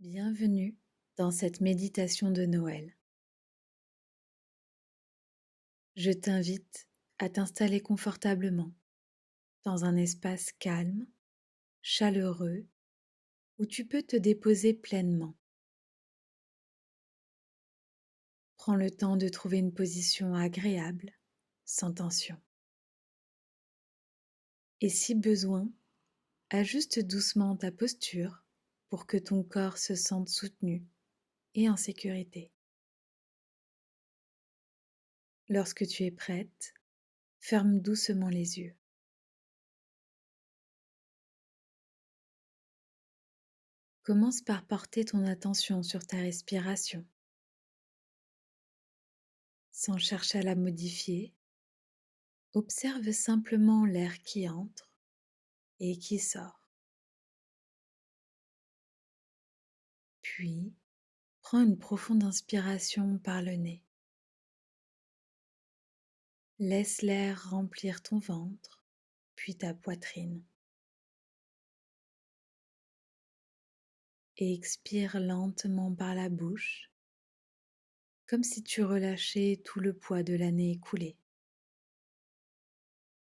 Bienvenue dans cette méditation de Noël. Je t'invite à t'installer confortablement dans un espace calme, chaleureux, où tu peux te déposer pleinement. Prends le temps de trouver une position agréable, sans tension. Et si besoin, ajuste doucement ta posture pour que ton corps se sente soutenu et en sécurité. Lorsque tu es prête, ferme doucement les yeux. Commence par porter ton attention sur ta respiration, sans chercher à la modifier. Observe simplement l'air qui entre et qui sort. Puis, prends une profonde inspiration par le nez. Laisse l'air remplir ton ventre, puis ta poitrine. Et expire lentement par la bouche, comme si tu relâchais tout le poids de l'année écoulée.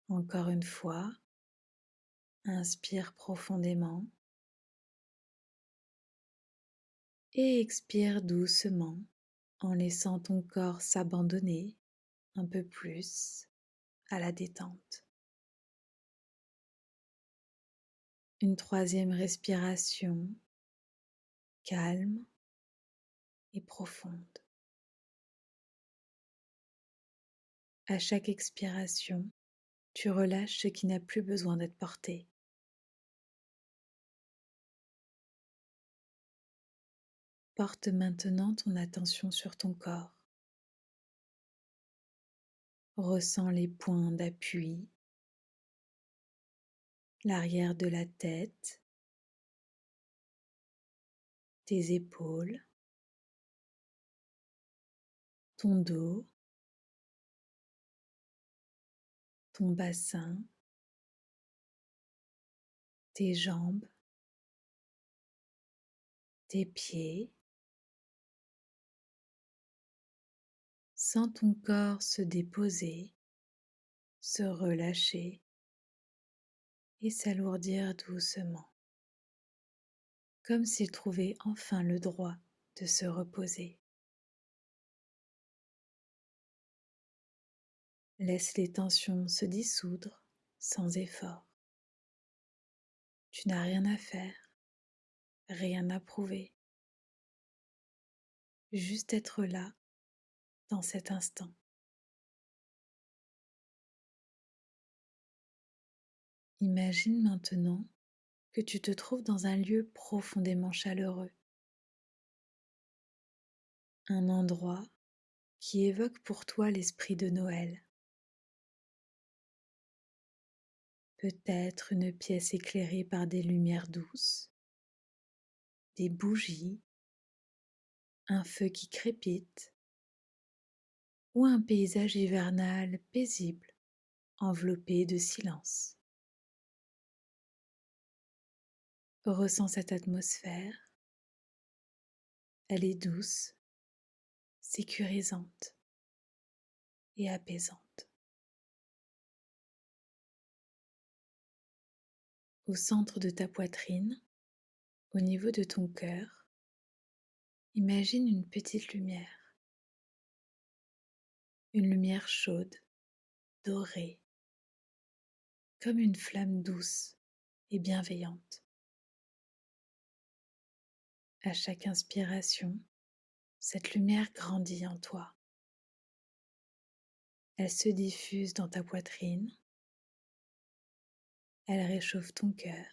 Encore une fois, inspire profondément et expire doucement en laissant ton corps s'abandonner un peu plus à la détente. Une troisième respiration calme et profonde. À chaque expiration, tu relâches ce qui n'a plus besoin d'être porté. Porte maintenant ton attention sur ton corps. Ressens les points d'appui, l'arrière de la tête, tes épaules, ton dos, ton bassin, tes jambes, tes pieds. Sens ton corps se déposer, se relâcher et s'alourdir doucement, comme s'il trouvait enfin le droit de se reposer. Laisse les tensions se dissoudre sans effort. Tu n'as rien à faire, rien à prouver, juste être là dans cet instant. Imagine maintenant que tu te trouves dans un lieu profondément chaleureux, un endroit qui évoque pour toi l'esprit de Noël. Peut-être une pièce éclairée par des lumières douces, des bougies, un feu qui crépite ou un paysage hivernal paisible enveloppé de silence. Ressens cette atmosphère, elle est douce, sécurisante et apaisante. Au centre de ta poitrine, au niveau de ton cœur, imagine une lumière chaude, dorée, comme une flamme douce et bienveillante. À chaque inspiration, cette lumière grandit en toi. Elle se diffuse dans ta poitrine, elle réchauffe ton cœur.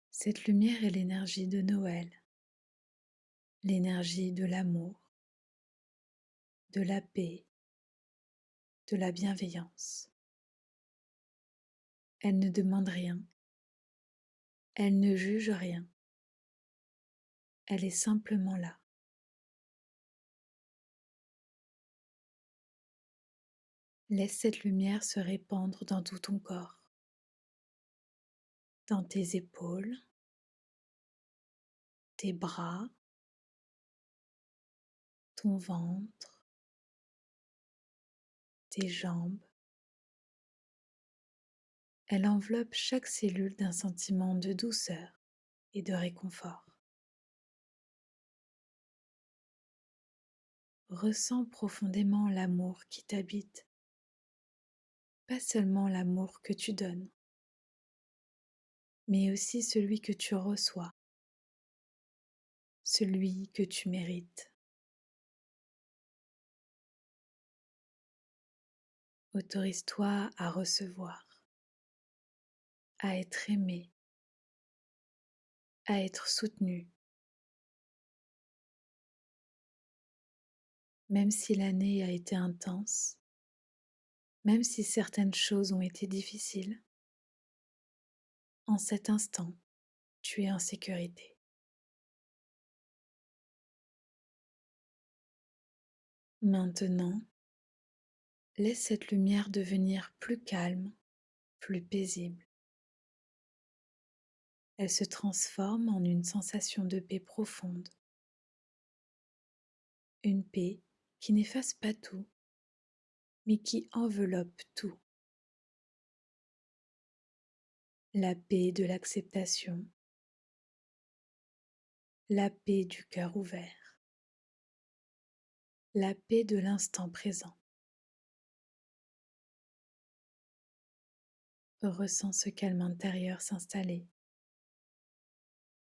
Cette lumière est l'énergie de Noël, l'énergie de l'amour, de la paix, de la bienveillance. Elle ne demande rien, elle ne juge rien, elle est simplement là. Laisse cette lumière se répandre dans tout ton corps. dans tes épaules, tes bras, ton ventre, tes jambes. Elle enveloppe chaque cellule d'un sentiment de douceur et de réconfort. Ressens profondément l'amour qui t'habite, pas seulement l'amour que tu donnes, mais aussi celui que tu reçois, celui que tu mérites. Autorise-toi à recevoir, à être aimé, à être soutenu. Même si l'année a été intense, même si certaines choses ont été difficiles, en cet instant, tu es en sécurité. Maintenant, laisse cette lumière devenir plus calme, plus paisible. Elle se transforme en une sensation de paix profonde. Une paix qui n'efface pas tout, mais qui enveloppe tout. La paix de l'acceptation, la paix du cœur ouvert, la paix de l'instant présent. Ressens ce calme intérieur s'installer,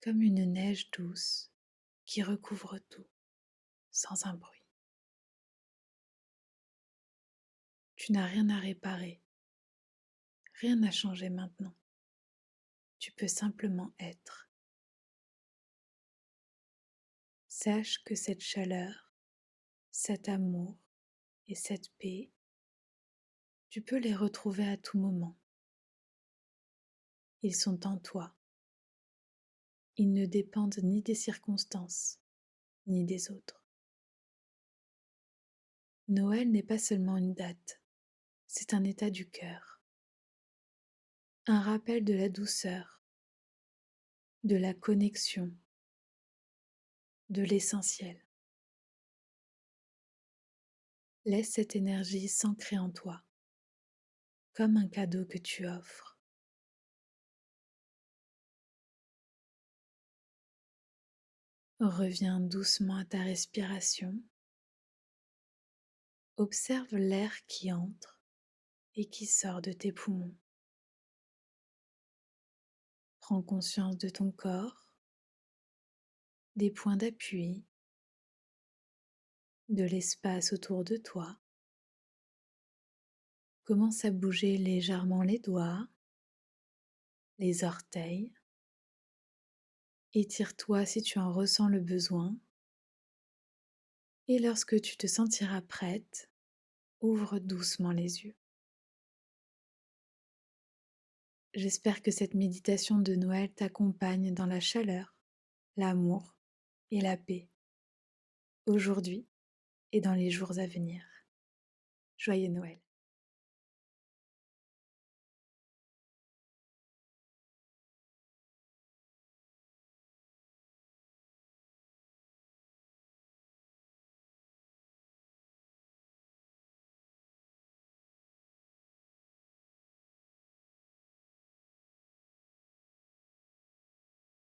comme une neige douce qui recouvre tout, sans un bruit. Tu n'as rien à réparer, rien à changer maintenant. Tu peux simplement être. Sache que cette chaleur, cet amour et cette paix, tu peux les retrouver à tout moment. Ils sont en toi. Ils ne dépendent ni des circonstances, ni des autres. Noël n'est pas seulement une date, c'est un état du cœur, un rappel de la douceur, de la connexion, de l'essentiel. Laisse cette énergie s'ancrer en toi, comme un cadeau que tu offres. Reviens doucement à ta respiration. Observe l'air qui entre et qui sort de tes poumons. Prends conscience de ton corps, des points d'appui, de l'espace autour de toi. Commence à bouger légèrement les doigts, les orteils. Étire-toi si tu en ressens le besoin. Et lorsque tu te sentiras prête, ouvre doucement les yeux. J'espère que cette méditation de Noël t'accompagne dans la chaleur, l'amour et la paix, aujourd'hui et dans les jours à venir. Joyeux Noël!